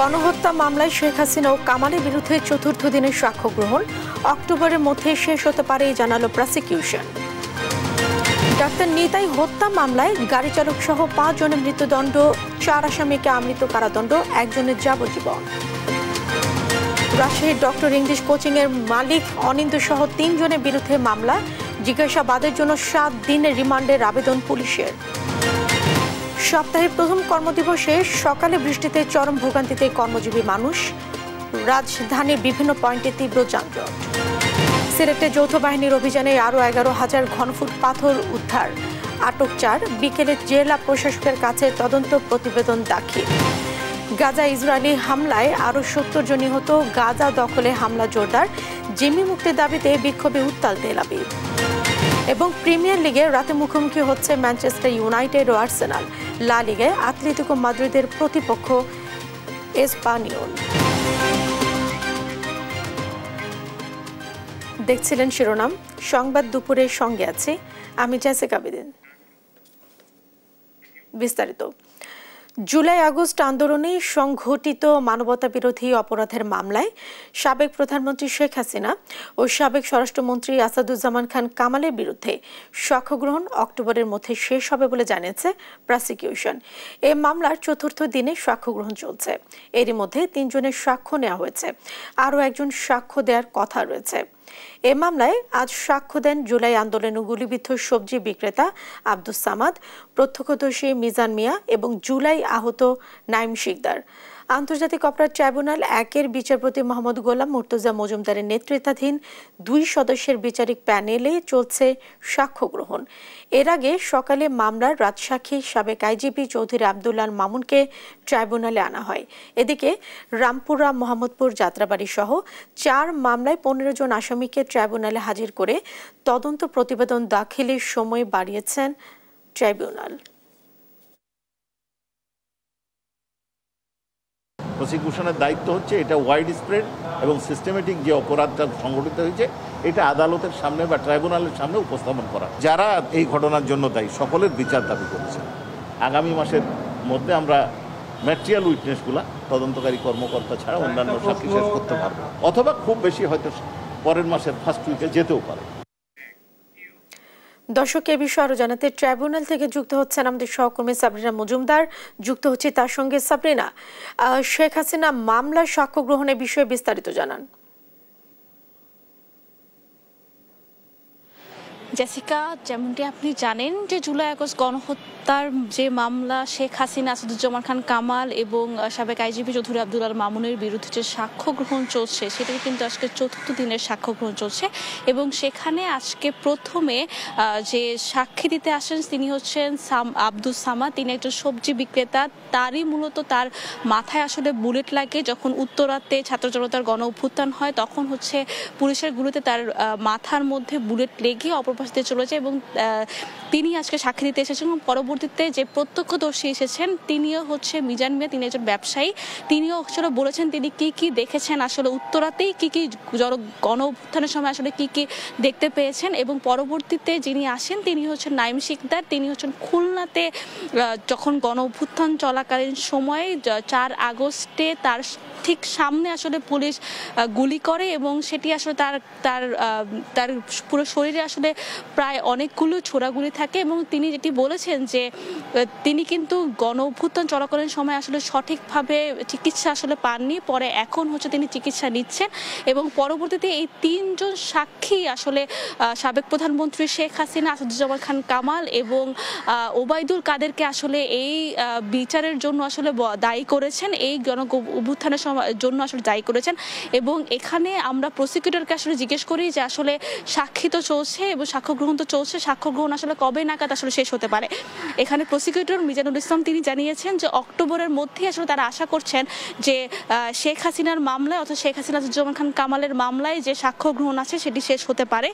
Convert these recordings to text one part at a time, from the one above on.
গণহত্যা মামলায় শেখ হাসিনা ও কামালের বিরুদ্ধে চতুর্থ দিনের সাক্ষ্য গ্রহণ অক্টোবরের মধ্যে শেষ হতে পারে জানালো প্রসিকিউশন। ডাক্তার নিতাই হত্যা মামলায় গাড়ি চালক সহ 5 জনের মৃত্যুদণ্ড, 4 আসামিকে আমৃত্যু কারাদণ্ড, 1 জনের যাবজ্জীবন। রাজশাহীর ডক্টর ইংলিশ কোচিং এর মালিক অনিন্দু সহ 3 জনের বিরুদ্ধে মামলা, জিজ্ঞাসাবাদের জন্য 7 দিনের রিমান্ডের আবেদন পুলিশের। সপ্তাহের প্রথম কর্মদিবসে সকালে বৃষ্টিতে চরম ভোগান্তিতে কর্মজীবী মানুষ, রাজধানীর বিভিন্ন পয়েন্টে তীব্র যানজট। সিলেটে যৌথ বাহিনীর অভিযানে আরও 11,000 ঘনফুট পাথর উদ্ধার, আটক 4, বিকেলে জেলা প্রশাসকের কাছে তদন্ত প্রতিবেদন দাখিল। গাজা ইসরায়েলি হামলায় আরও 70 জন নিহত, গাজা দখলে হামলা জোরদার, জিম্মি মুক্তির দাবিতে বিক্ষোভে উত্তাল তেল আবিব। এবং প্রিমিয়ার লিগে রাতে মুখোমুখি হচ্ছে ম্যানচেস্টার ইউনাইটেড ও আর্সেনাল, লা লিগায় আতলেতিকো মাদ্রিদের প্রতিপক্ষ এসপানিওল। দেখছিলেন শিরোনাম, সংবাদ দুপুরের সঙ্গে আছে আমি জেসিকা বিদিন। বিস্তারিত। জুলাই আগস্ট আন্দোলনে সংঘটিত মানবতা বিরোধী অপরাধের মামলায় সাবেক প্রধানমন্ত্রী শেখ হাসিনা ও সাবেক স্বরাষ্ট্রমন্ত্রী আসাদুজ্জামান খান কামালের বিরুদ্ধে সাক্ষ্য গ্রহণ অক্টোবরের মধ্যে শেষ হবে বলে জানিয়েছে প্রসিকিউশন। এই মামলার চতুর্থ দিনে সাক্ষ্য গ্রহণ চলছে। এরই মধ্যে 3 জনের সাক্ষ্য নেওয়া হয়েছে, আরও 1 জন সাক্ষ্য দেওয়ার কথা রয়েছে। এ মামলায় আজ সাক্ষ্য দেন জুলাই আন্দোলনে গুলিবিদ্ধ সবজি বিক্রেতা আব্দুস সামাদ, প্রত্যক্ষদর্শী মিজান মিয়া এবং জুলাই আহত নাইম শিকদার। আন্তর্জাতিক অপরাধ ট্রাইব্যুনাল 1-এর বিচারপতি মোহাম্মদ গোলাম মুর্তজা মজুমদারের নেতৃত্বাধীন 2 সদস্যের বিচারিক প্যানেলে চলছে সাক্ষ্য গ্রহণ। এর আগে সকালে মামলার রাজসাক্ষী সাবেক আইজিপি চৌধুরী আব্দুল্লাহ মামুনকে ট্রাইব্যুনালে আনা হয়। এদিকে রামপুরা, মোহাম্মদপুর, যাত্রাবাড়ি সহ 4 মামলায় 15 জন আসামিকে ট্রাইব্যুনালে হাজির করে তদন্ত প্রতিবেদন দাখিলের সময় বাড়িয়েছেন ট্রাইব্যুনাল। প্রসিকিউশনের দায়িত্ব হচ্ছে এটা ওয়াইড স্প্রেড এবং সিস্টেমেটিক যে অপরাধটা সংঘটিত হয়েছে এটা আদালতের সামনে বা ট্রাইব্যুনালের সামনে উপস্থাপন করা। যারা এই ঘটনার জন্য দায়ী সকলের বিচার দাবি করেছে। আগামী মাসের মধ্যে আমরা ম্যাটেরিয়াল উইটনেসগুলা তদন্তকারী কর্মকর্তা ছাড়া অন্যান্য সাক্ষী শেষ করতে পারবো, অথবা খুব বেশি হয়তো পরের মাসের ফার্স্ট উইকে যেতেও পারে। দর্শক, এ বিষয়ে আরো জানাতে ট্রাইব্যুনাল থেকে যুক্ত হচ্ছেন আমাদের সহকর্মী সাবরিনা মজুমদার, যুক্ত হচ্ছে তার সঙ্গে। সাবরিনা, শেখ হাসিনা মামলার সাক্ষ্য গ্রহণের বিষয়ে বিস্তারিত জানান। জেসিকা, যেমনটি আপনি জানেন যে জুলাই আগস্ট গণহত্যার যে মামলা, শেখ হাসিনা, আসাদুজ্জামান খান কামাল এবং সাবেক আইজিপি চৌধুরী আব্দুল্লাহ মামুনের বিরুদ্ধে যে সাক্ষ্য গ্রহণ চলছে সেটাকে কিন্তু আজকে চতুর্থ দিনের সাক্ষ্য গ্রহণ চলছে। এবং সেখানে আজকে প্রথমে যে সাক্ষী দিতে আসেন তিনি হচ্ছেন আব্দুস সামাদ। তিনি একজন সবজি বিক্রেতা। তারই মূলত তার মাথায় আসলে বুলেট লাগে যখন উত্তরাতে ছাত্র জনতার গণ অভ্যুত্থান হয়, তখন হচ্ছে পুলিশের গুলিতে তার মাথার মধ্যে বুলেট লেগে অপরপাশে চলে যায়। এবং তিনি আজকে সাক্ষী দিতে এসেছেন। এবং পরবর্তীতে যে প্রত্যক্ষদর্শী এসেছেন তিনিও হচ্ছে মিজান মিয়া, তিনি একজন ব্যবসায়ী। তিনিও আসলে বলেছেন তিনি কি কি দেখেছেন, আসলে উত্তরাতেই কি কি গণ অভ্যুত্থানের সময় আসলে কি কি দেখতে পেয়েছেন। এবং পরবর্তীতে যিনি আসেন তিনি হচ্ছেন নাইম শিকদার। তিনি হচ্ছেন খুলনাতে যখন গণ অভ্যুত্থান চলাকালীন সময়ে 4 আগস্টে তার ঠিক সামনে আসলে পুলিশ গুলি করে এবং সেটি আসলে তার পুরো শরীরে আসলে প্রায় অনেকগুলো ছোড়াগুলি থাকে। এবং তিনি যেটি বলেছেন যে তিনি কিন্তু গণ অভ্যুত্থান চলাকালীন সময় আসলে সঠিকভাবে চিকিৎসা আসলে পাননি, পরে এখন হচ্ছে তিনি চিকিৎসা নিচ্ছেন। এবং পরবর্তীতে এই 3 জন সাক্ষী আসলে সাবেক প্রধানমন্ত্রী শেখ হাসিনা, আসাদুজ্জামান খান কামাল এবং ওবায়দুল কাদেরকে আসলে এই বিচারের জন্য আসলে দায়ী করেছেন, এই গণ অভ্যুত্থানের জন্য আসলে দায়ী করেছেন। এবং এখানে আমরা প্রসিকিউটরকে আসলে জিজ্ঞেস করি যে আসলে সাক্ষী তো চলছে এবং সাক্ষ্য গ্রহণ তো চলছে, সাক্ষ্য গ্রহণ আসলে কবে নাগাদ আসলে শেষ হতে পারে। এখানে প্রসিকিউটর মিজানুল ইসলাম তিনি জানিয়েছেন যে অক্টোবরের মধ্যেই আসলে তারা আশা করছেন যে শেখ হাসিনার মামলায় অর্থাৎ শেখ হাসিনা আসাদুজ্জামান খান কামালের মামলায় যে সাক্ষ্য গ্রহণ আছে সেটি শেষ হতে পারে,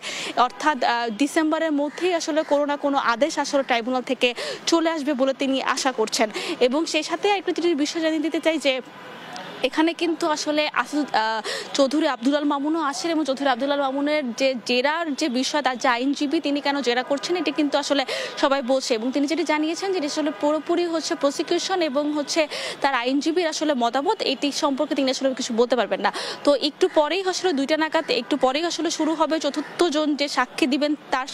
অর্থাৎ ডিসেম্বরের মধ্যেই আসলে কোনো না কোনো আদেশ আসলে ট্রাইব্যুনাল থেকে চলে আসবে বলে তিনি আশা করছেন। এবং সেই সাথে একটু বিষয় জানিয়ে দিতে চাই যে এখানে কিন্তু আসলে চৌধুরী আব্দুল আল মামুনও আসেন এবং চৌধুরী আব্দুল আল মামুনের যে জেরার যে বিষয়, তার যে আইনজীবী তিনি কেন জেরা করছেন এটি কিন্তু আসলে সবাই বলছে, এবং তিনি যেটি জানিয়েছেন যে আসলে পুরোপুরি হচ্ছে প্রসিকিউশন এবং হচ্ছে তার আইনজীবীর আসলে মতামত, এটি সম্পর্কে তিনি আসলে কিছু বলতে পারবেন না। তো একটু পরেই আসলে 2টা নাগাদ একটু পরেই আসলে শুরু হবে চতুর্থ জন যে সাক্ষী দিবেন তার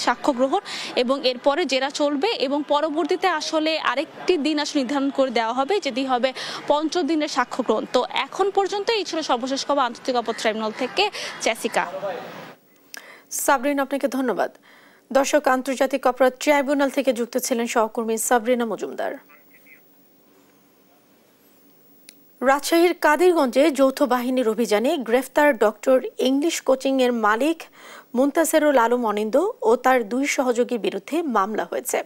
সাক্ষ্য গ্রহণ, এবং এরপরে জেরা চলবে এবং পরবর্তীতে আসলে আরেকটি দিন আসলে নির্ধারণ করে দেওয়া হবে, যেটি হবে 5ম দিনের সাক্ষ্য গ্রহণ। তো এখন পর্যন্ত এই ছিল সর্বশেষ খবর আন্তর্জাতিক অপরাধ ট্রাইব্যুনাল থেকে। জেসিকা। সাবরিন, আপনাকে ধন্যবাদ। দর্শক, আন্তর্জাতিক অপরাধ ট্রাইব্যুনাল থেকে যুক্ত ছিলেন সহকর্মী সাবরিনা মজুমদার। রাজশাহীর কাদিরগঞ্জে যৌথ বাহিনীর অভিযানে গ্রেফতার ডক্টর ইংলিশ কোচিং এর মালিক মুনতাসেরুল আলম অনিন্দ ও তার 2 সহযোগীর বিরুদ্ধে মামলা হয়েছে।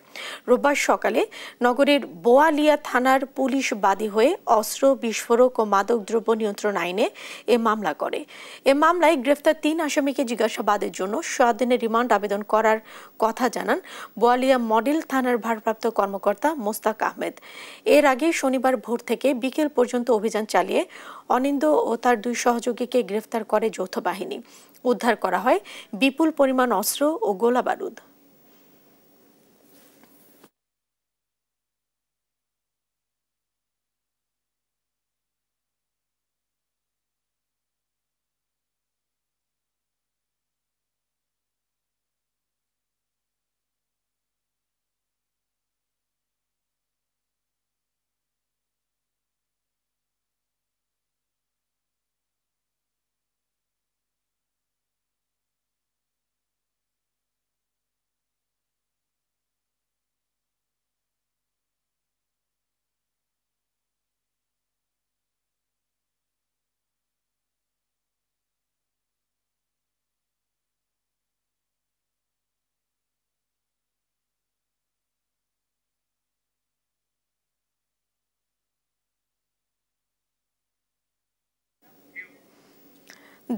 রোববার সকালে নগরীর বোয়ালিয়া থানার পুলিশ বাদী হয়ে অস্ত্র, বিস্ফোরক ও মাদকদ্রব্য নিয়ন্ত্রণ আইনে এ মামলা করে। এ মামলায় গ্রেফতার 3 আসামিকে জিজ্ঞাসাবাদের জন্য 7 দিনের রিমান্ড আবেদন করার কথা জানান বোয়ালিয়া মডেল থানার ভারপ্রাপ্ত কর্মকর্তা মোস্তাক আহমেদ। এর আগে শনিবার ভোর থেকে বিকেল পর্যন্ত অভিযান চালিয়ে অনিন্দ ও তার 2 সহযোগীকে গ্রেফতার করে যৌথ বাহিনী। উদ্ধার করা হয় বিপুল পরিমাণ অস্ত্র ও গোলা বারুদ।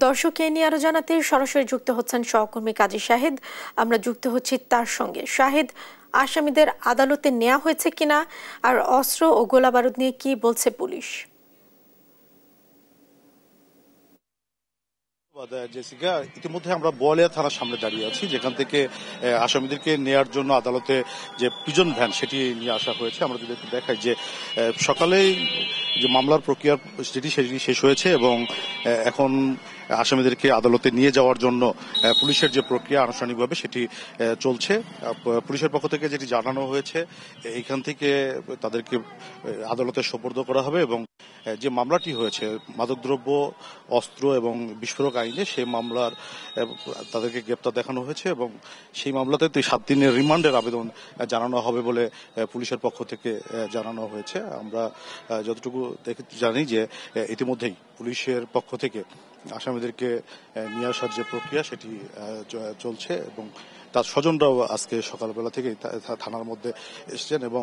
দর্শক, এ নিয়ে আরো জানাতে সরাসরি যুক্ত হচ্ছেন সহকর্মী কাজী শাহেদ। আমরা যুক্ত হচ্ছি তার সঙ্গে। শাহেদ, আসামিদের আদালতে নেওয়া হয়েছে কিনা, আর অস্ত্র ও গোলা বারুদ নিয়ে কি বলছে পুলিশ? জেসিকা, ইতিমধ্যে আমরা বোয়ালিয়া থানার সামনে দাঁড়িয়ে আছি, যেখান থেকে আসামিদেরকে নেয়ার জন্য আদালতে যে প্রিজন ভ্যান সেটি নিয়ে আসা হয়েছে। আমরা যদি একটু দেখাই যে সকালেই যে মামলার প্রক্রিয়া সেটি শেষ হয়েছে এবং এখন আসামিদেরকে আদালতে নিয়ে যাওয়ার জন্য পুলিশের যে প্রক্রিয়া আনুষ্ঠানিকভাবে সেটি চলছে। পুলিশের পক্ষ থেকে যেটি জানানো হয়েছে, এইখান থেকে তাদেরকে আদালতে সোপর্দ করা হবে এবং যে মামলাটি হয়েছে মাদকদ্রব্য, অস্ত্র এবং বিস্ফোরক আইনে, সেই মামলার তাদেরকে গ্রেপ্তার দেখানো হয়েছে এবং সেই মামলাতে 7 দিনের রিমান্ডের আবেদন জানানো হবে বলে পুলিশের পক্ষ থেকে জানানো হয়েছে। আমরা যতটুকু জানি যে ইতিমধ্যেই পুলিশের পক্ষ থেকে আসামিদেরকে নিয়ে আসার যে প্রক্রিয়া সেটি চলছে এবং তার স্বজনরাও আজকে সকালবেলা থেকে থানার মধ্যে এসছেন। এবং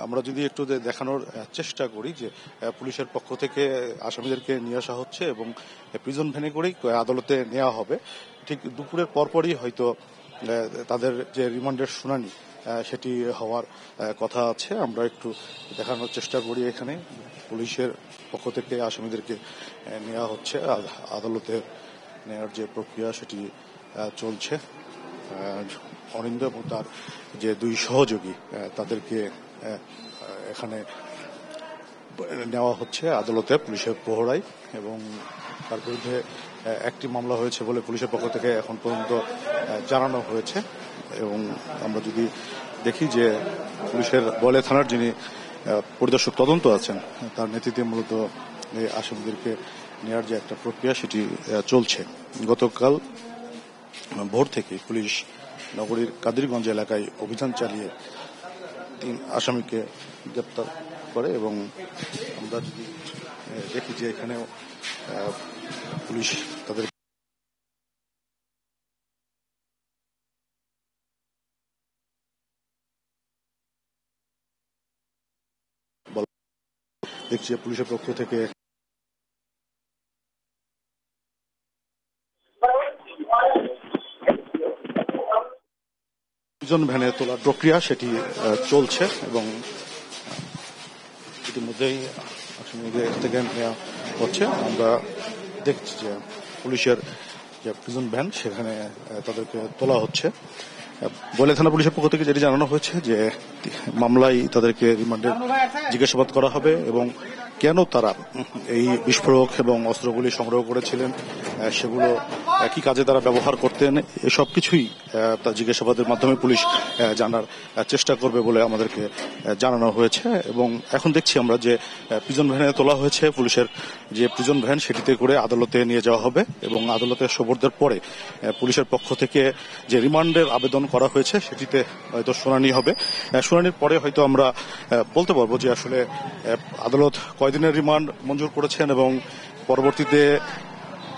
আমরা যদি একটু দেখানোর চেষ্টা করি যে পুলিশের পক্ষ থেকে আসামিদেরকে নিয়ে আসা হচ্ছে এবং প্রিজন ভ্যানে করেই আদালতে নেওয়া হবে। ঠিক দুপুরের পরপরই হয়তো তাদের যে রিমান্ডের শুনানি সেটি হওয়ার কথা আছে। আমরা একটু দেখানোর চেষ্টা করি। এখানে পুলিশের পক্ষ থেকে আসামিদেরকে নেওয়া হচ্ছে, আদালতে নেওয়ার যে প্রক্রিয়া সেটি চলছে। অনিন্দ এবং তার যে 2 সহযোগী তাদেরকে এখানে নেওয়া হচ্ছে আদালতে পুলিশের প্রহরায় এবং তার বিরুদ্ধে একটি মামলা হয়েছে বলে পুলিশের পক্ষ থেকে এখন পর্যন্ত জানানো হয়েছে। এবং আমরা যদি দেখি যে পুলিশের বোয়ালিয়া থানার যিনি পরিদর্শক তদন্ত আছেন, তার নেতৃত্বে মূলত এই আসামিদেরকে নেওয়ার যে একটা প্রক্রিয়া সেটি চলছে। গতকাল ভোর থেকে পুলিশ নগরীর কাদিরগঞ্জ এলাকায় অভিযান চালিয়ে 3 আসামিকে গ্রেপ্তার করে এবং আমরা যদি দেখি যে এখানেও পুলিশ তাদের দেখছি পুলিশের পক্ষ থেকে প্রিজন ভ্যানে তোলার প্রক্রিয়া সেটি চলছে এবং ইতিমধ্যেই আসামিদের থেকে নেওয়া হচ্ছে। আমরা দেখছি যে পুলিশের যে প্রিজন ভ্যান সেখানে তাদেরকে তোলা হচ্ছে। বলিয়া থানা পুলিশের পক্ষ থেকে যেটি জানানো হয়েছে যে মামলায় তাদেরকে রিমান্ডে জিজ্ঞাসাবাদ করা হবে এবং কেন তারা এই বিস্ফোরক এবং অস্ত্রগুলি সংগ্রহ করেছিলেন, সেগুলো কি কাজে তারা ব্যবহার করতেন, এসব কিছুই তার জিজ্ঞাসাবাদের মাধ্যমে পুলিশ জানার চেষ্টা করবে বলে আমাদেরকে জানানো হয়েছে। এবং এখন দেখছি আমরা যে প্রিজন ভ্যানে তোলা হয়েছে, পুলিশের যে প্রিজন ভ্যান সেটিতে করে আদালতে নিয়ে যাওয়া হবে এবং আদালতে সোপর্দের পরে পুলিশের পক্ষ থেকে যে রিমান্ডের আবেদন করা হয়েছে সেটিতে হয়তো শুনানি হবে। শুনানির পরে হয়তো আমরা বলতে পারবো যে আসলে আদালত কয়দিনের রিমান্ড মঞ্জুর করেছেন এবং পরবর্তীতে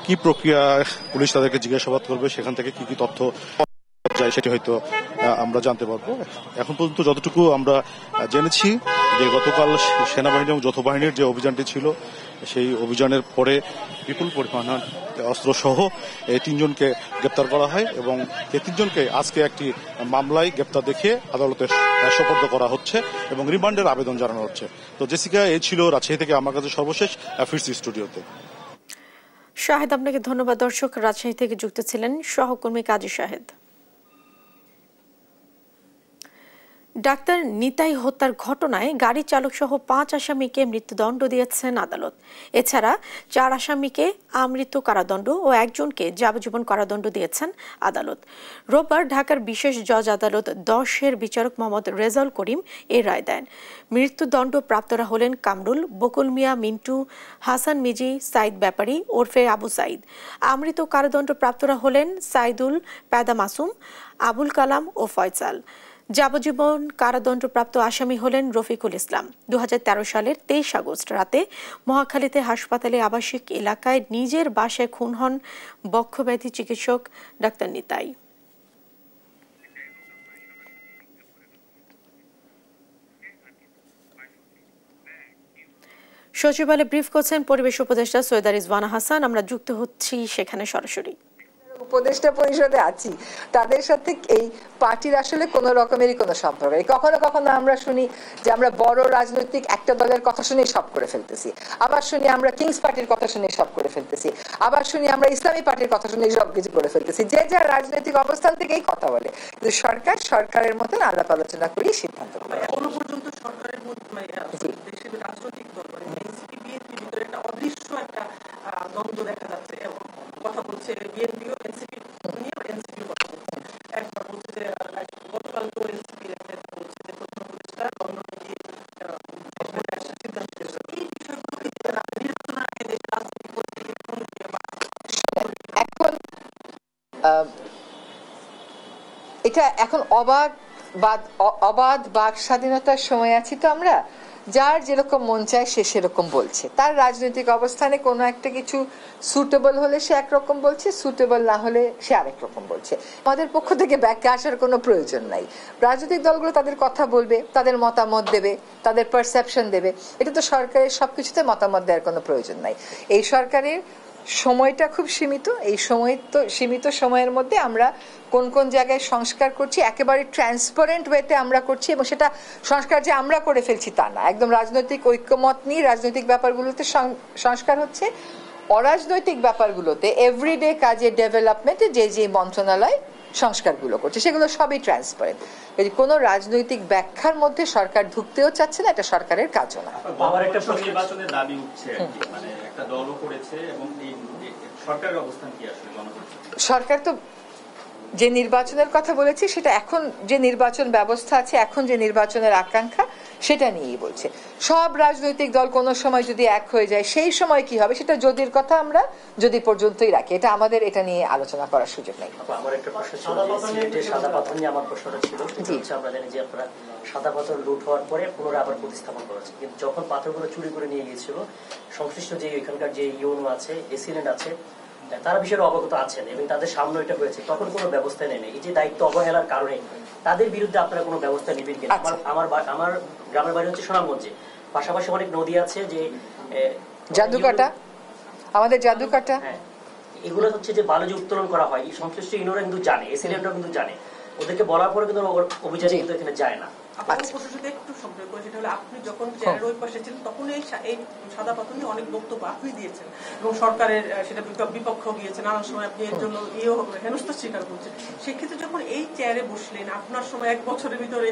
কি প্রক্রিয়া পুলিশ তাদেরকে জিজ্ঞাসাবাদ করবে, সেখান থেকে কি কি তথ্য যায় সেটি হয়তো আমরা জানতে পারবো। এখন পর্যন্ত যতটুকু আমরা জেনেছি যে গতকাল সেনাবাহিনী এবং যৌথ বাহিনীর যে অভিযানটি ছিল সেই অভিযানের পরে বিপুল পরিমাণ অস্ত্র সহ এই 3 জনকে গ্রেপ্তার করা হয় এবং এই 3 জনকে আজকে একটি মামলায় গ্রেপ্তার দেখিয়ে আদালতে সোপর্দ করা হচ্ছে এবং রিমান্ডের আবেদন জানানো হচ্ছে। তো জেসিকা, এই ছিল রাজশাহী থেকে আমার কাছে সর্বশেষ। ফিরছি স্টুডিওতে। শাহেদ, আপনাকে ধন্যবাদ। দর্শক, রাজশাহী থেকে যুক্ত ছিলেন সহকর্মী কাজী শাহেদ। ডাক্তার নিতাই হত্যার ঘটনায় গাড়ি চালক সহ 5 আসামিকে মৃত্যুদণ্ড দিয়েছেন আদালত। এছাড়া 4 আসামিকে আমৃত্যু কারাদণ্ড ও 1 জনকে যাবজ্জীবন কারাদণ্ড দিয়েছেন আদালত। রোববার ঢাকার বিশেষ জজ আদালত 10-এর বিচারক মোহাম্মদ রেজাউল করিম এই রায় দেন। মৃত্যুদণ্ড প্রাপ্তরা হলেন কামরুল, বকুল মিয়া, মিন্টু, হাসান মিজি, সাইদ ব্যাপারী ওরফে আবু সাইদ। আমৃত্যু কারাদণ্ড প্রাপ্তরা হলেন সাইদুল পেদা মাসুম, আবুল কালাম ও ফয়সাল। যাবজ্জীবন কারাদণ্ডপ্রাপ্ত আসামি হলেন রফিকুল ইসলাম। 2013 সালের 23 আগস্ট রাতে মহাখালীতে হাসপাতালে আবাসিক এলাকায় নিজের বাসায় খুন হন বক্ষব্যাধি চিকিৎসক ডাক্তার নিতাই। সচিবালয়ে ব্রিফ করছেন পরিবেশ উপদেষ্টা সৈয়দা রিজওয়ানা হাসান। আমরা যুক্ত হচ্ছি সেখানে সরাসরি। উপদেষ্টা পরিষদে আছি, তাদের সাথে এই পার্টির আসলে কোন রকমেরই কোনো সম্পর্ক নেই। কখনো কখনো আমরা শুনি যে আমরা বড় রাজনৈতিক একটা দলের কথা শুনে সব করে ফেলতেছি, আবার শুনি আমরা কিংস পার্টির কথা শুনে সব করে ফেলতেছি, আবার শুনি আমরা ইসলামী পার্টির কথা শুনে সব কিছু করে ফেলতেছি। যে যার রাজনৈতিক অবস্থান থেকেই কথা বলে, কিন্তু সরকার সরকারের মতন আলাপ আলোচনা করেই সিদ্ধান্ত করে। এখনো পর্যন্ত সরকারের মধ্যে দেশের রাজনৈতিক দল এনসিপি বিএনপির ভিতরে একটা অদৃশ্য একটা দ্বন্দ্ব দেখা যাচ্ছে এবং কথা বলছে বিএনপিও এনসিপি নিয়ে এনসিপির কথা বলছে। একবার বলছে যে গতকাল তো এনসিপির একটা বলছে যে প্রধান উপদেষ্টা লন্ডনে গিয়ে সিদ্ধান্ত নিয়েছে। এই বিষয়গুলো নির্বাচনের আগে দেশের রাজনৈতিক পরিস্থিতি এখন এটা এখন অবাধ বাক স্বাধীনতার সময় আছি তো আমরা, যার যেরকম মন চায় সে সেরকম বলছে। তার রাজনৈতিক অবস্থানে কোনো একটা কিছু সুটেবল হলে সে একরকম বলছে, সুটেবল না হলে সে আরেক রকম বলছে। আমাদের পক্ষ থেকে ব্যাখ্যা আসার কোনো প্রয়োজন নাই। রাজনৈতিক দলগুলো তাদের কথা বলবে, তাদের মতামত দেবে, তাদের পারসেপশন দেবে। এটা তো সরকারের সবকিছুতে মতামত দেওয়ার কোনো প্রয়োজন নাই। এই সরকারের সময়টা খুব সীমিত। এই সীমিত সময়ের মধ্যে আমরা কোন কোন জায়গায় সংস্কার করছি একেবারে ট্রান্সপারেন্ট ওয়েতে আমরা করছি, এবং সেটা সংস্কার যে আমরা করে ফেলছি তা না। একদম রাজনৈতিক ঐক্যমত নিয়ে রাজনৈতিক ব্যাপারগুলোতে সংস্কার হচ্ছে। অরাজনৈতিক ব্যাপারগুলোতে এভরিডে কাজে ডেভেলপমেন্টে যে মন্ত্রণালয় সংস্কারগুলো করছে সেগুলো সবই ট্রান্সপারেন্ট। কোনো রাজনৈতিক ব্যাখ্যার মধ্যে সরকার ঢুকতেও চাচ্ছে না, এটা সরকারের কাজও না। আমার একটা নির্বাচনের দাবি উঠছে, মানে একটা দলও করেছে, এবং সরকারের অবস্থান কি আসলে সরকার তো যে নির্বাচনের কথা বলেছে সেটা এখন যে নির্বাচন ব্যবস্থা আছে, এখন যে নির্বাচনের আকাঙ্ক্ষা সেটা নিয়েই বলছে। সব রাজনৈতিক দল কোনো সময় যদি এক হয়ে যায় সেই সময় কি হবে সেটা যদির কথা আমরা যদি পর্যন্তই রাখি, এটা আমাদের এটা নিয়ে আলোচনা করার সুযোগ নেই। আমার একটা প্রশ্ন ছিল, সিলেটের সাদা পাথর নিয়ে আমার প্রশ্নটা ছিল। আমরা জানি যে আপনারা সাদা পাথর লুট হওয়ার পরে পুনরায় আবার প্রতিস্থাপন করেছে, কিন্তু যখন পাথরগুলো চুরি করে নিয়ে গিয়েছিল সংশ্লিষ্ট যে এখানকার যে ইউনো আছে, এসিলেন্ট আছে, তারা বিষয়ে অবগত আছেন এবং তাদের সামনে এটা হয়েছে, তখন কোনো ব্যবস্থা নেই। এই যে দায়িত্ব অবহেলার কারণে তাদের বিরুদ্ধে আপনারা কোনো ব্যবস্থা নেবেন কিনা? আমার গ্রামের বাড়ি হচ্ছে সুনামগঞ্জে, পাশাপাশি অনেক নদী আছে, যে জাদুকাটা, আমাদের জাদুকাটা, হ্যাঁ, এগুলো হচ্ছে যে বালু যে উত্তোলন করা হয়, সংশ্লিষ্ট ইউনোরা কিন্তু জানে, এসিলেন্টরা কিন্তু জানে, ওদেরকে বলার পরে কিন্তু অভিযানে কিন্তু এখানে যায় না। আপনার প্রশ্নের সাথে একটু সম্পর্ক করে, সেটা হলো আপনি যখন চেয়ারের ওই পাশে ছিলেন তখন এই সাদা পাথর নিয়ে অনেক বক্তব্য আপনি দিয়েছেন এবং সরকারের সেটা বিপক্ষ গিয়েছে, নানান সময় আপনি এর জন্য হেনস্থা স্বীকার করছেন। সেক্ষেত্রে যখন এই চেয়ারে বসলেন, আপনার সময় 1 বছরের ভিতরে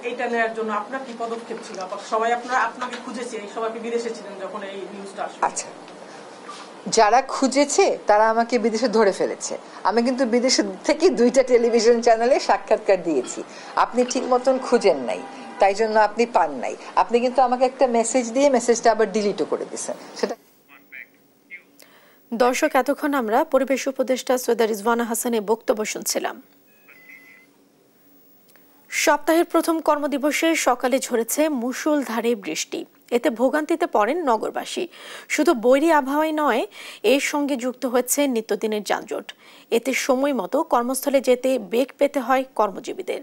এইটা নেওয়ার জন্য আপনার কি পদক্ষেপ ছিল? সবাই আপনাকে খুঁজেছে, এই সবাই বিদেশে ছিলেন যখন এই নিউজটা আসলো? আচ্ছা, যারা খুঁজেছে তারা আমাকে বিদেশে ধরে ফেলেছে। আমি কিন্তু বিদেশে থেকে 2টা টেলিভিশন চ্যানেলে সাক্ষাৎকার দিয়েছি। আপনি ঠিক মতন খুঁজেন নাই, তাই জন্য আপনি পান নাই। আপনি কিন্তু আমাকে একটা মেসেজ দিয়ে মেসেজটা আবার ডিলিটও করে দিয়েছেন। সেটা দর্শক, এতক্ষণ আমরা পরিবেশ উপদেষ্টা সৈয়দা রিজওয়ানা হাসানের বক্তব্য শুনছিলাম। সপ্তাহের প্রথম কর্মদিবসে সকালে ঝরেছে মুষলধারে বৃষ্টি। এতে ভোগান্তিতে পড়েন নগরবাসী। শুধু বৈরী আবহাওয়াই নয়, এর সঙ্গে যুক্ত হচ্ছে নিত্যদিনের যানজট। এতে সময় মতো কর্মস্থলে যেতে বেগ পেতে হয় কর্মজীবীদের।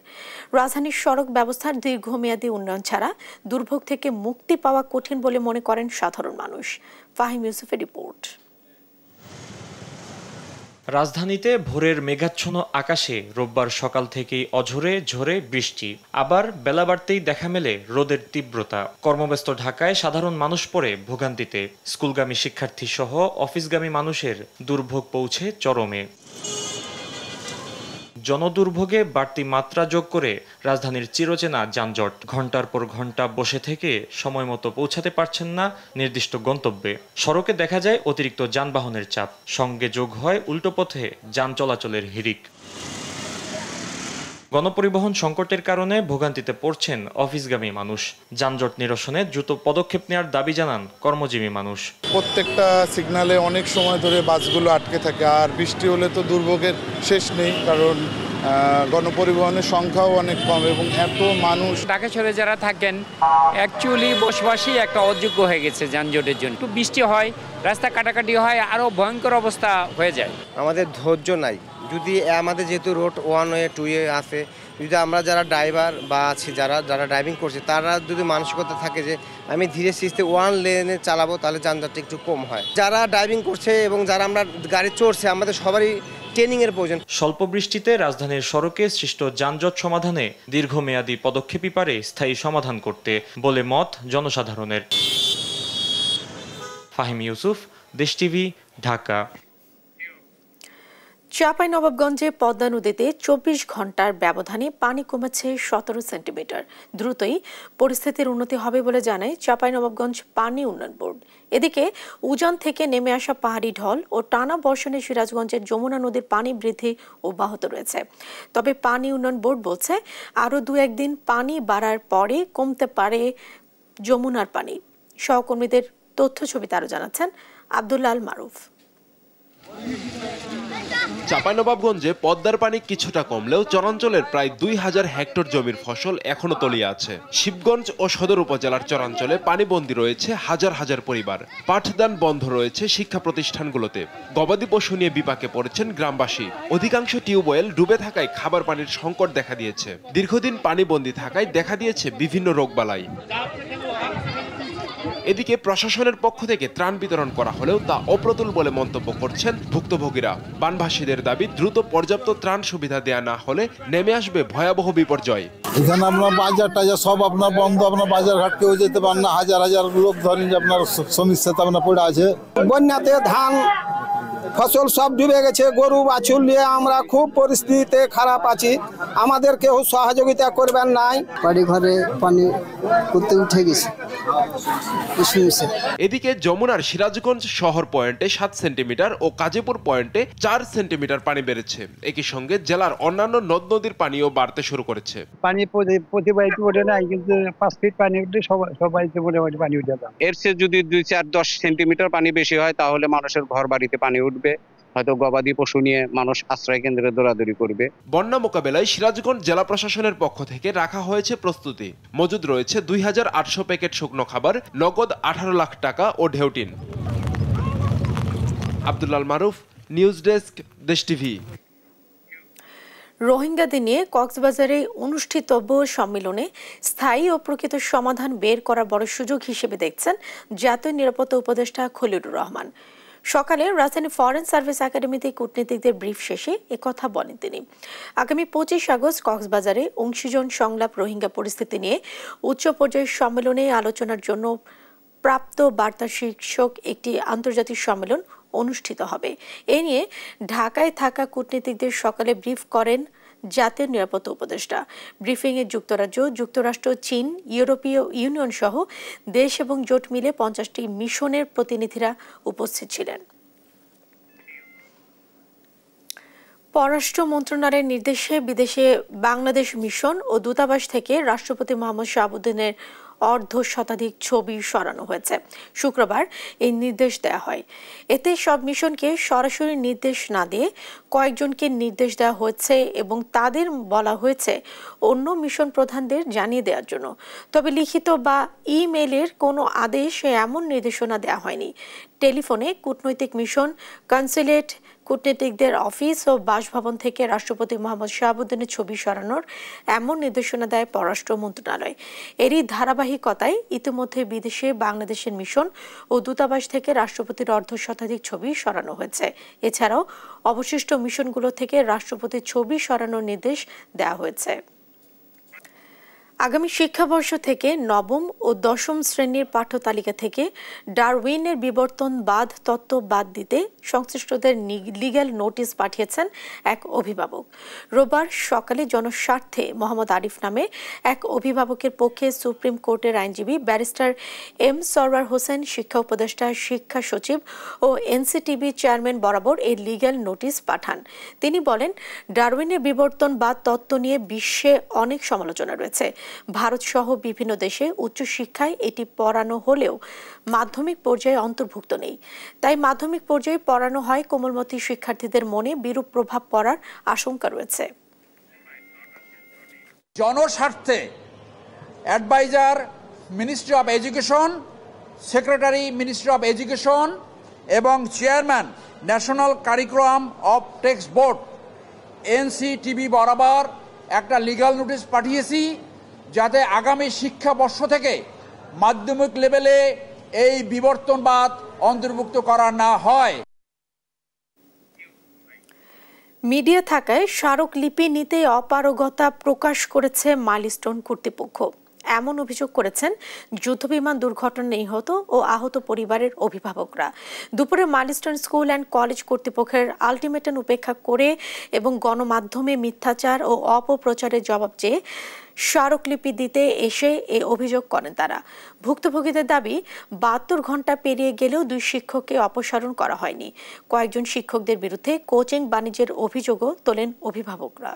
রাজধানীর সড়ক ব্যবস্থার দীর্ঘমেয়াদী উন্নয়ন ছাড়া দুর্ভোগ থেকে মুক্তি পাওয়া কঠিন বলে মনে করেন সাধারণ মানুষ। ফাহিম ইউসুফের রিপোর্ট। রাজধানীতে ভোরের মেঘাচ্ছন্ন আকাশে রোববার সকাল থেকেই অঝোরে ঝরে বৃষ্টি, আবার বেলা বাড়তেই দেখা মেলে রোদের তীব্রতা। কর্মব্যস্ত ঢাকায় সাধারণ মানুষ পড়ে ভোগান্তিতে। স্কুলগামী শিক্ষার্থী সহ অফিসগামী মানুষের দুর্ভোগ পৌঁছে চরমে। জনদুর্ভোগে বাড়তি মাত্রা যোগ করে রাজধানীর চিরচেনা যানজট। ঘন্টার পর ঘন্টা বসে থেকে সময় মতো পৌঁছাতে পারছেন না নির্দিষ্ট গন্তব্যে। সড়কে দেখা যায় অতিরিক্ত যানবাহনের চাপ, সঙ্গে যোগ হয় উল্টো পথে যান চলাচলের হিড়িক। গণপরিবহন সংকটের কারণে ভোগান্তিতে পড়ছেন অফিসগামী মানুষ। যানজট নিরসনে দ্রুত পদক্ষেপ নেওয়ার দাবি জানান কর্মজীবী মানুষ। প্রত্যেকটা সিগন্যালে অনেক সময় ধরে বাসগুলো আটকে থাকে, আর বৃষ্টি হলে তো দুর্ভোগের শেষ নেই, কারণ গণপরিবহনের সংখ্যাও অনেক কম এবং এত মানুষ। ঢাকা শহরে যারা থাকেন অ্যাকচুয়ালি বসবাসই একটা অযোগ্য হয়ে গেছে যানজটের জন্য। একটু বৃষ্টি হয়, রাস্তা কাটাকাটি হয়, আরও ভয়ঙ্কর অবস্থা হয়ে যায়। আমাদের ধৈর্য নাই। যদি আমাদের যেহেতু রোড 1 ওয়ে 2 ওয়ে আছে, যদি আমরা যারা ড্রাইভার বা আছি যারা ড্রাইভিং করছে, তারা যদি মানসিকতা থাকে যে আমি ধীরে সুস্থে 1 লেনে চালাবো, তাহলে যানজটটা একটু কম হয়। যারা ড্রাইভিং করছে এবং যারা আমরা গাড়ি চড়ছে, আমাদের সবারই ট্রেনিংয়ের প্রয়োজন। স্বল্প বৃষ্টিতে রাজধানীর সড়কে সৃষ্ট যানজট সমাধানে দীর্ঘমেয়াদী পদক্ষেপই পারে স্থায়ী সমাধান করতে বলে মত জনসাধারণের। ফাহিম ইউসুফ, দেশ টিভি, ঢাকা। চাঁপাইনবাবগঞ্জে পদ্মা নদীতে 24 ঘন্টার ব্যবধানে পানি কমেছে 17 সেন্টিমিটার। দ্রুতই পরিস্থিতির উন্নতি হবে বলে জানায় চাঁপাইনবাবগঞ্জ পানি উন্নয়ন বোর্ড। এদিকে উজান থেকে নেমে আসা পাহাড়ি ঢল ও টানা বর্ষণে সিরাজগঞ্জের যমুনা নদীর পানি বৃদ্ধি অব্যাহত রয়েছে। তবে পানি উন্নয়ন বোর্ড বলছে আরও 2-1 দিন পানি বাড়ার পরে কমতে পারে যমুনার পানি। সহকর্মীদের তথ্য ছবিতে আরও জানাচ্ছেন আব্দুল্লাহ আল মারুফ। চাঁপাইনবাবগঞ্জে পদ্মার পানি কিছুটা কমলেও চরাঞ্চলের প্রায় 2000 হেক্টর জমির ফসল এখনো তলিয়ে আছে। শিবগঞ্জ ও সদর উপজেলার চরাঞ্চলে পানিবন্দী রয়েছে হাজার হাজার পরিবার। পাঠদান বন্ধ রয়েছে শিক্ষা প্রতিষ্ঠানগুলোতে। গবাদি পশু নিয়ে বিপাকে পড়েছেন গ্রামবাসী। অধিকাংশ টিউবওয়েল ডুবে থাকায় খাবার পানির সংকট দেখা দিয়েছে। দীর্ঘদিন পানিবন্দী থাকায় দেখা দিয়েছে বিভিন্ন রোগবালাই। এদিকে প্রশাসনের পক্ষ থেকে ত্রাণ বিতরণ করা হলেও তা অপ্রতুল বলে মন্তব্য করছেন ভুক্তভোগীরা। বানভাসীদের দাবি দ্রুত পর্যাপ্ত ত্রাণ সুবিধা দেয়া না হলে নেমে আসবে ভয়াবহ বিপর্যয়। এখানে আপনার বাজার টাজার সব আপনার বন্ধ, আপনার বাজার ঘাট কেউ যেতে পারেন না। হাজার হাজার লোক ধরেন যে আপনার সমস্যাতে আপনার পড়ে আছে। বন্যাতে ধান ফসল সব ডুবে গেছে, গরু বাছুর নিয়ে আমরা খুব পরিস্থিতিতে খারাপ আছি। আমাদের কেউ সহযোগিতা করবেন নাই। বাড়ি ঘরে পানি করতে উঠে গেছে। এদিকে যমুনার সিরাজগঞ্জ শহর পয়েন্টে 7 সেন্টিমিটার ও কাজীপুর পয়েন্টে 4 সেন্টিমিটার পানি বেড়েছে। একই সঙ্গে জেলার অন্যান্য নদ নদীর পানিও বাড়তে শুরু করেছে। পানি প্রতিবাহিত ওঠে নাই, কিন্তু 5 ফিট পানি উঠলে সবাই মোটামুটি পানি উঠে যাবে। এর চেয়ে যদি 2-4-10 সেন্টিমিটার পানি বেশি হয় তাহলে মানুষের ঘর বাড়িতে পানি উঠবে, হয়তো গবাদি পশু নিয়ে মানুষ আশ্রয় কেন্দ্রে দৌড়াদৌড়ি করবে। বন্যা মোকাবেলায় সিরাজগঞ্জ জেলা প্রশাসনের পক্ষ থেকে রাখা হয়েছে প্রস্তুতি। মজুদ রয়েছে 2800 প্যাকেট শুকনো খাবার, নগদ 18 লাখ টাকা ও ঢেউটিন। আব্দুল্লাহ আল মারুফ, নিউজ ডেস্ক, দেশ টিভি। রোহিঙ্গাদের নিয়ে কক্সবাজারে অনুষ্ঠিতব্য সম্মেলনে স্থায়ী ও প্রকৃত সমাধান বের করার বড় সুযোগ হিসেবে দেখছেন জাতীয় নিরাপত্তা উপদেষ্টা খলিলুর রহমান। সকালে রাজধানী ফরেন সার্ভিস একাডেমিতে কূটনীতিকদের ব্রিফ শেষে একথা বলেন তিনি। আগামী 25 আগস্ট কক্সবাজারে অংশীজন সংলাপ রোহিঙ্গা পরিস্থিতি নিয়ে উচ্চ পর্যায়ের সম্মেলনে আলোচনার জন্য প্রাপ্ত বার্তা শীর্ষক একটি আন্তর্জাতিক সম্মেলন অনুষ্ঠিত হবে। এ নিয়ে ঢাকায় থাকা কূটনীতিকদের সকালে ব্রিফ করেন জাতীয় নিরাপত্তা উপদেষ্টা। ব্রিফিংয়ে যুক্তরাজ্য, যুক্তরাষ্ট্র, চীন, ইউরোপীয় ইউনিয়ন সহ দেশ এবং জোট মিলে 50টি মিশনের প্রতিনিধিরা উপস্থিত ছিলেন। পররাষ্ট্র মন্ত্রণালয়ের নির্দেশে বিদেশে বাংলাদেশ মিশন ও দূতাবাস থেকে রাষ্ট্রপতি মোহাম্মদ শাহাবুদ্দিনের অর্ধশতাধিক ছবি সরানো হয়েছে। শুক্রবার এই নির্দেশ দেওয়া হয়। এতে সব মিশনকে সরাসরি নির্দেশ না দিয়ে কয়েকজনকে নির্দেশ দেওয়া হয়েছে এবং তাদের বলা হয়েছে অন্য মিশন প্রধানদের জানিয়ে দেওয়ার জন্য। তবে লিখিত বা ইমেইলের কোনো আদেশ এমন নির্দেশনা দেওয়া হয়নি। টেলিফোনে কূটনৈতিক মিশন, কনসুলেট, কূটনীতিকদের অফিস ও বাসভবন থেকে রাষ্ট্রপতি মোহাম্মদ শাহাবুদ্দিনের ছবি সরানোর এমন নির্দেশনা দেয় পররাষ্ট্র মন্ত্রণালয়। এরই ধারাবাহিকতায় ইতিমধ্যে বিদেশে বাংলাদেশের মিশন ও দূতাবাস থেকে রাষ্ট্রপতির অর্ধশতাধিক ছবি সরানো হয়েছে। এছাড়াও অবশিষ্ট মিশনগুলো থেকে রাষ্ট্রপতির ছবি সরানোর নির্দেশ দেওয়া হয়েছে। আগামী শিক্ষাবর্ষ থেকে নবম ও দশম শ্রেণীর পাঠ্য তালিকা থেকে ডারউইনের বিবর্তনবাদ তত্ত্ব বাদ দিতে সংশ্লিষ্টদের লিগ্যাল নোটিশ পাঠিয়েছেন এক অভিভাবক। রোববার সকালে জনস্বার্থে মোহাম্মদ আরিফ নামে এক অভিভাবকের পক্ষে সুপ্রিম কোর্টের আইনজীবী ব্যারিস্টার এম সরওয়ার হোসেন, শিক্ষা উপদেষ্টা, শিক্ষা সচিব ও এনসিটিবি চেয়ারম্যান বরাবর এই লিগ্যাল নোটিশ পাঠান। তিনি বলেন, ডারউইনের বিবর্তনবাদ তত্ত্ব নিয়ে বিশ্বে অনেক সমালোচনা রয়েছে। ভারত সহ বিভিন্ন দেশে উচ্চশিক্ষায় এটি পড়ানো হলেও মাধ্যমিক পর্যায়ে অন্তর্ভুক্ত নেই। তাই মাধ্যমিক পর্যায়ে পড়ানো হয় কোমলমতি শিক্ষার্থীদের মনে বিরূপ প্রভাব পড়ার আশঙ্কা রয়েছে। জনস্বার্থে advisor ministry of education, secretary ministry of education এবং chairman national curriculum of text board NCTB বরাবর একটা লিগ্যাল নোটিশ পাঠিয়েছি, যাতে আগামী শিক্ষাবর্ষ থেকে মাধ্যমিক লেভেলে এই বিবর্তনবাদ অন্তর্ভুক্ত করা না হয়। মিডিয়া থাকায় স্মারকলিপি নিতে অপারগতা প্রকাশ করেছে মাইলস্টোন কর্তৃপক্ষ। এমন অভিযোগ করেছেন যুদ্ধবিমান দুর্ঘটনায় নিহত ও আহত পরিবারের অভিভাবকরা। দুপুরে মাইলস্টোন স্কুল অ্যান্ড কলেজ কর্তৃপক্ষের আলটিমেটাম উপেক্ষা করে এবং গণমাধ্যমে মিথ্যাচার ও অপপ্রচারের জবাব চেয়ে স্মারকলিপি দিতে এসে এ অভিযোগ করেন তারা। ভুক্তভোগীদের দাবি, 72 ঘন্টা পেরিয়ে গেলেও 2 শিক্ষককে অপসারণ করা হয়নি। কয়েকজন শিক্ষকদের বিরুদ্ধে কোচিং বাণিজ্যের অভিযোগও তোলেন অভিভাবকরা।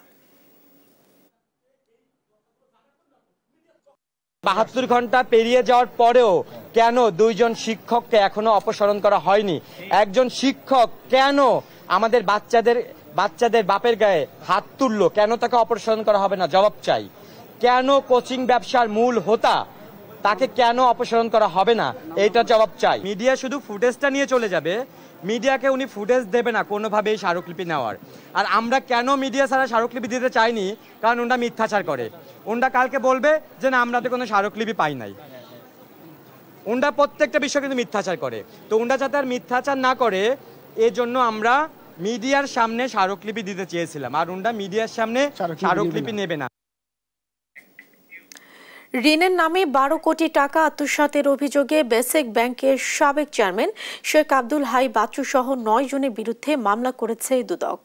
72 ঘন্টা পেরিয়ে যাওয়ার পরেও কেন 2 জন শিক্ষককে এখনো অপসারণ করা হয়নি? একজন শিক্ষক কেন আমাদের বাচ্চাদের বাপের গায়ে হাত তুললো? কেন তাকে অপসারণ করা হবে না? জবাব চাই। কেন কোচিং ব্যবসার মূল হোতা, তাকে কেন অপসারণ করা হবে না? এইটা জবাব চাই। মিডিয়া শুধু ফুটেজটা নিয়ে চলে যাবে, মিডিয়াকে উনি ফুটেজ দেবে না কোনোভাবেই স্মারকলিপি নেওয়ার। আর আমরা কেন মিডিয়া ছাড়া স্মারকলিপি দিতে চাইনি? কারণ ওনারা মিথ্যাচার করে। ওনারা কালকে বলবে যে না, আমরা তো কোনো স্মারকলিপি পাই নাই। ওনারা প্রত্যেকটা বিষয় কিন্তু মিথ্যাচার করে। তো ওনারা যাতে আর মিথ্যাচার না করে, এই জন্য আমরা মিডিয়ার সামনে স্মারকলিপি দিতে চেয়েছিলাম। আর ওনারা মিডিয়ার সামনে স্মারকলিপি নেবে না। ঋণের নামে 12 কোটি টাকা আত্মসাতের অভিযোগে বেসিক ব্যাংকের সাবেক চেয়ারম্যান শেখ আব্দুল হাই বাচ্চু সহ 9 জনের বিরুদ্ধে মামলা করেছে দুদক।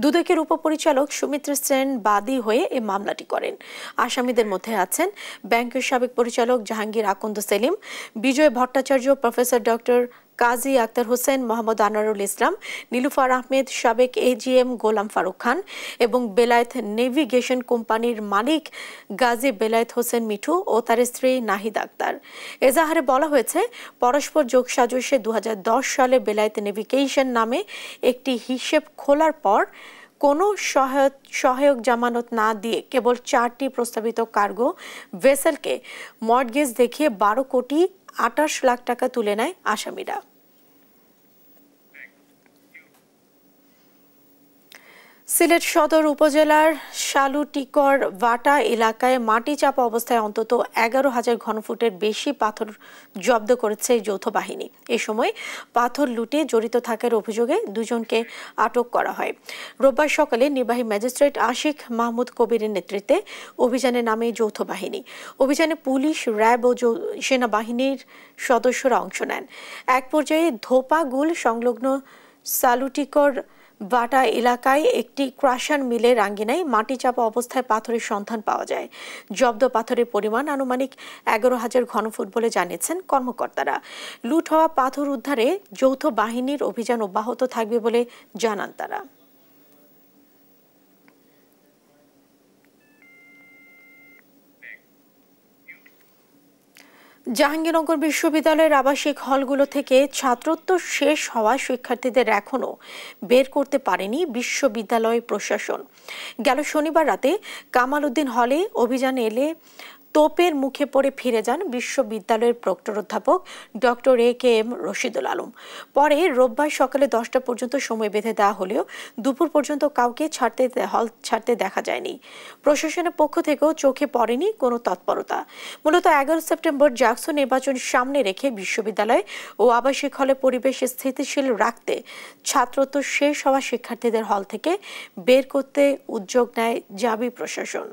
দুদকের উপপরিচালক সুমিত্রা সেন বাদী হয়ে এই মামলাটি করেন। আসামিদের মধ্যে আছেন ব্যাংকের সাবেক পরিচালক জাহাঙ্গীর আকন্দ সেলিম, বিজয় ভট্টাচার্য, প্রফেসর ডক্টর কাজী আক্তার হোসেন, মোহাম্মদ আনোয়ারুল ইসলাম, নীলুফার আহমেদ, সাবেক এজিএম গোলাম ফারুক খান এবং বেলায়েত নেভিগেশন কোম্পানির মালিক গাজী বেলায়েত হোসেন মিঠু ও তার স্ত্রী নাহিদ আক্তার। এজাহারে বলা হয়েছে, পরস্পর যোগসাজশে 2010 সালে বেলায়েত নেভিগেশন নামে একটি হিসেব খোলার পর কোনো সহায়ক জামানত না দিয়ে কেবল 4টি প্রস্তাবিত কার্গো ভেসেলকে মর্টগেজ দেখিয়ে 12 কোটি 28 লাখ টাকা তুলে নেয় আসামিরা। সিলেট সদর উপজেলার শালুটিকর ভাটা এলাকায় মাটি চাপা অবস্থায় অন্তত 11,000 ঘনফুটের বেশি পাথর জব্দ করেছে যৌথ বাহিনী। এ সময় পাথর লুটে জড়িত থাকার অভিযোগে দুজনকে আটক করা হয়। রোববার সকালে নির্বাহী ম্যাজিস্ট্রেট আশিক মাহমুদ কবিরের নেতৃত্বে অভিযানে নামে যৌথ বাহিনী। অভিযানে পুলিশ, র্যাব ও সেনাবাহিনীর সদস্যরা অংশ নেন। এক পর্যায়ে ধোপাগুল সংলগ্ন শালুটিকর ভাটা এলাকায় একটি ক্রাশার মিলের আঙ্গিনায় মাটি চাপা অবস্থায় পাথরের সন্ধান পাওয়া যায়। জব্দ পাথরের পরিমাণ আনুমানিক 11,000 ঘনফুট বলে জানিয়েছেন কর্মকর্তারা। লুট হওয়া পাথর উদ্ধারে যৌথ বাহিনীর অভিযান অব্যাহত থাকবে বলে জানান তারা। জাহাঙ্গীরনগর বিশ্ববিদ্যালয়ের আবাসিক হলগুলো থেকে ছাত্রত্ব শেষ হওয়া শিক্ষার্থীদের এখনও বের করতে পারেনি বিশ্ববিদ্যালয় প্রশাসন। গেল শনিবার রাতে কামাল উদ্দিন হলে অভিযানে এলে তোপের মুখে পড়ে ফিরে যান বিশ্ববিদ্যালয়ের প্রক্টর অধ্যাপক ডক্টর AKM রশিদুল আলম। পরে রোববার সকালে 10টা পর্যন্ত সময় বেঁধে দেওয়া হলেও দুপুর পর্যন্ত কাউকে হল ছাড়তে দেখা যায়নি। প্রশাসনের পক্ষ থেকেও চোখে পড়েনি কোনো তৎপরতা। মূলত 11 সেপ্টেম্বর জাকসু নির্বাচন সামনে রেখে বিশ্ববিদ্যালয় ও আবাসিক হলে পরিবেশ স্থিতিশীল রাখতে ছাত্রত্ব শেষ হওয়া শিক্ষার্থীদের হল থেকে বের করতে উদ্যোগ নেয় জাবি প্রশাসন।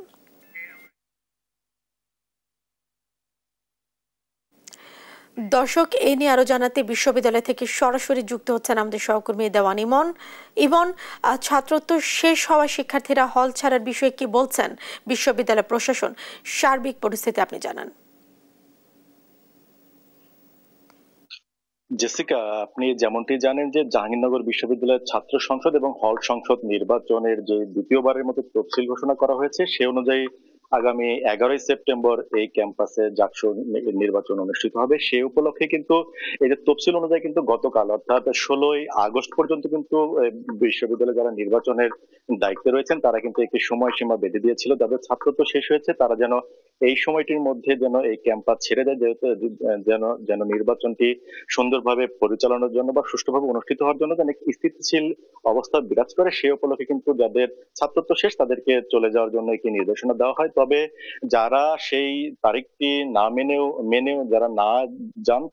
দর্শক, এই নিয়ে আরো জানাতে বিশ্ববিদ্যালয় থেকে সরাসরি যুক্ত হচ্ছেন আমাদের সহকর্মী দেওয়ান ইমন। ইমন, ছাত্রত্ব শেষ হওয়া শিক্ষার্থীরা হল ছাড়ার বিষয়ে কি বলছেন বিশ্ববিদ্যালয় প্রশাসন? সার্বিক পরিস্থিতি আপনি জানান। জেসিকা, আপনি যেমনটি জানেন যে জাহাঙ্গীরনগর বিশ্ববিদ্যালয়ের ছাত্র সংসদ এবং হল সংসদ নির্বাচনের যে দ্বিতীয়বারের মতো তফসিল ঘোষণা করা হয়েছে, সে অনুযায়ী আগামী 11 সেপ্টেম্বর এই ক্যাম্পাসে জাকসু নির্বাচন অনুষ্ঠিত হবে। সে উপলক্ষে কিন্তু এই যে তফসিল অনুযায়ী কিন্তু গতকাল অর্থাৎ 16 আগস্ট পর্যন্ত কিন্তু বিশ্ববিদ্যালয়ে যারা নির্বাচনের দায়িত্বে রয়েছেন তারা কিন্তু একটি সময়সীমা বেঁধে দিয়েছিল। যাদের ছাত্রত্ব শেষ হয়েছে তারা যেন এই সময়টির মধ্যে যেন এই ক্যাম্পাস ছেড়ে দেয়, যেন নির্বাচনটি সুন্দরভাবে পরিচালনার জন্য বা সুষ্ঠুভাবে অনুষ্ঠিত হওয়ার জন্য যেন স্থিতিশীল অবস্থা বিরাজ করে, সে উপলক্ষে কিন্তু যাদের ছাত্রত্ব শেষ তাদেরকে চলে যাওয়ার জন্য একটি নির্দেশনা দেওয়া হয়। তবে যারা সেই তারিখটি না মেনেও যারা না যান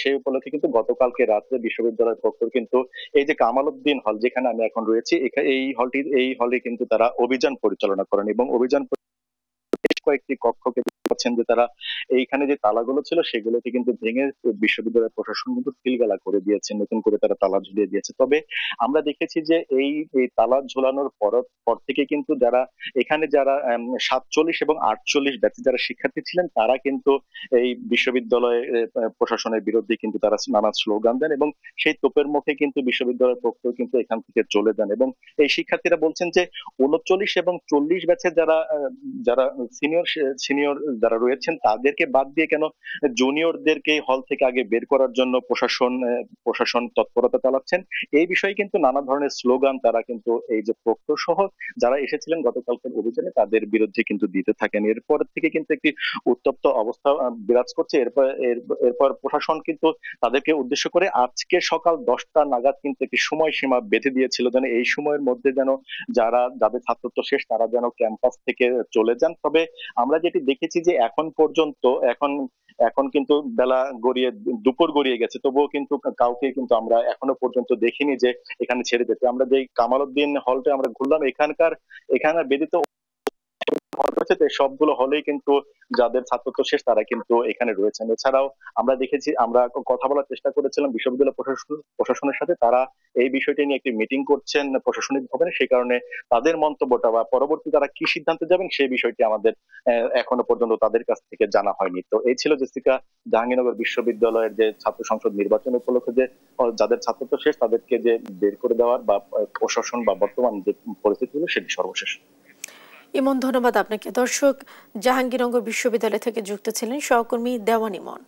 সেই উপলক্ষে কিন্তু গতকালকে রাত্রে বিশ্ববিদ্যালয়ের পক্ষ কিন্তু এই যে কামাল উদ্দিন হল যেখানে আমি এখন রয়েছি এই হলে কিন্তু তারা অভিযান পরিচালনা করেন এবং অভিযান বেশ কয়েকটি কক্ষকে পাচ্ছেন যে তারা এইখানে যে তালাগুলো ছিল সেগুলোকে কিন্তু ভেঙে বিশ্ববিদ্যালয়ের প্রশাসন কিন্তু সিলগালা করে দিয়েছে, নতুন করে তারা তালা ঝুলিয়ে দিয়েছে। তবে আমরা দেখেছি যে এই তালা ঝোলানোর পর থেকে কিন্তু যারা 47 এবং 48 ব্যাচে যারা শিক্ষার্থী ছিলেন তারা কিন্তু এই বিশ্ববিদ্যালয় প্রশাসনের বিরুদ্ধে কিন্তু তারা নানা স্লোগান দেন এবং সেই তোপের মুখে কিন্তু বিশ্ববিদ্যালয়ের পক্ষ কিন্তু এখান থেকে চলে যান। এবং এই শিক্ষার্থীরা বলছেন যে 39 এবং 40 ব্যাচে যারা সিনিয়র যারা রয়েছেন তাদেরকে বাদ দিয়ে কেন জুনিয়রদেরকে হল থেকে আগে বের করার জন্য প্রশাসন তৎপরতা চালাচ্ছেন। এই বিষয়ে কিন্তু নানা ধরনের স্লোগান তারা কিন্তু এই যে প্রক্টর সহ যারা এসেছিলেন গতকালকের অভিযানে তাদের বিরুদ্ধে কিন্তু দিতে থাকেন। এরপর থেকে কিন্তু একটি উত্তপ্ত অবস্থা বিরাজ করছে। এরপর প্রশাসন কিন্তু তাদেরকে উদ্দেশ্য করে আজকে সকাল 10টা নাগাদ কিন্তু একটি সময়সীমা বেঁধে দিয়েছিল যেন এই সময়ের মধ্যে যেন যাদের ছাত্রত্ব শেষ তারা যেন ক্যাম্পাস থেকে চলে যান। তবে আমরা যেটি দেখেছি যে এখন পর্যন্ত এখন কিন্তু দুপুর গড়িয়ে গেছে, তবুও কিন্তু কাউকে কিন্তু আমরা এখনো পর্যন্ত দেখিনি যে এখানে ছেড়ে যেতে। আমরা যে কামাল উদ্দিন হলটা আমরা ঘুরলাম, এখানে বেদিত সবগুলো হলেই কিন্তু যাদের ছাত্রত্ব শেষ তারা কিন্তু এখানে রয়েছেন। এছাড়াও আমরা দেখেছি, আমরা কথা বলার চেষ্টা করেছিলাম বিশ্ববিদ্যালয় প্রশাসনের সাথে, তারা এই বিষয়টি নিয়ে একটি মিটিং করছেন প্রশাসনিক ভবনে, সেই কারণে তাদের মন্তব্যটা বা পরবর্তী তারা কি সিদ্ধান্তে যাবেন সেই বিষয়টি আমাদের এখনো পর্যন্ত তাদের কাছ থেকে জানা হয়নি। তো এই ছিল জেসিকা জাহাঙ্গীরনগর বিশ্ববিদ্যালয়ের যে ছাত্র সংসদ নির্বাচন উপলক্ষে যে যাদের ছাত্রত্ব শেষ তাদেরকে যে বের করে দেওয়ার বা প্রশাসন বা বর্তমান যে পরিস্থিতি হলো সেটি সর্বশেষ। ইমন, ধন্যবাদ আপনাকে। দর্শক, জাহাঙ্গীরনগর বিশ্ববিদ্যালয় থেকে যুক্ত ছিলেন সহকর্মী দেওয়ান ইমন।